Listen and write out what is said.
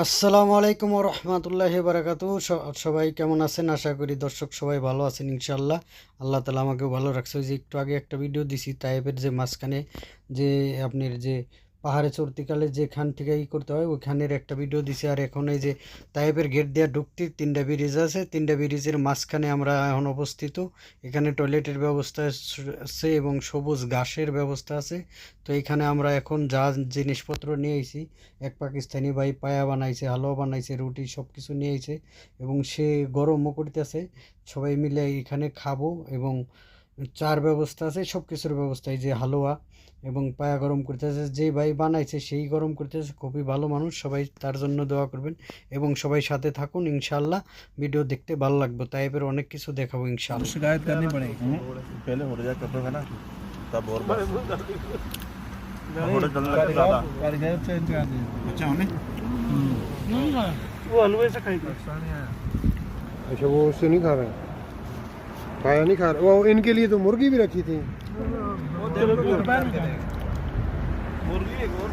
আসসালামু আলাইকুম ওয়া রাহমাতুল্লাহি ওয়া বারাকাতুহু। সবাই কেমন আছেন? আশা করি দর্শক সবাই ভালো আছেন ইনশাআল্লাহ। আল্লাহ তাআলা আমাকেও ভালো রাখছে। ওই যে একটু আগে একটা ভিডিও দিছি তায়েফের যে মাঝখানে যে আপনার যে পাহাড়ে চড়তিকালে যেখান থেকে করতে হয় ওইখানের একটা ভিডিও দিছি। আর এখন এই যে তায়েফের গেট দিয়ে ঢুকতে তিনটা ব্রিজ আছে, তিনটা ব্রিজের মাঝখানে আমরা এখন অবস্থিত। এখানে টয়লেটের ব্যবস্থা আছে এবং সবুজ ঘাসের ব্যবস্থা আছে। তো এখানে আমরা এখন যা জিনিসপত্র নিয়ে এসেছি, এক পাকিস্তানি ভাই পায়া বানাইছে, হালুয়া বানাইছে, রুটি সব কিছু নিয়ে আইছে এবং সে গরমও করতেছে। সবাই মিলে এখানে খাবো এবং চার ব্যবস্থা আছে, সব কিছুর ব্যবস্থা। এই যে হালুয়া এবং পায়া গরম করতেছে, যে ভাই বানাইছে সেই গরম করতেছে। খুবই ভালো মানুষ, সবাই তার জন্য দোয়া করবেন এবং সবাই সাথে থাকুন ইনশাআল্লাহ। ভিডিও দেখতে ভালো লাগবে, তাইপের অনেক কিছু দেখাবো ইনশাআল্লাহ। शिकायत करनी पड़ेगी पहले हो जाए कपड़ों का ना तब और थोड़ा चलने लगे ज़्यादा कारीगर चेंज कर दिए अच्छा होने वो हलवे से खाएंगे अच्छा वो उससे नहीं खा रहे, खाया नहीं खा रहे। वो इनके लिए तो मुर्गी भी रखी थी। मुर्गी एक और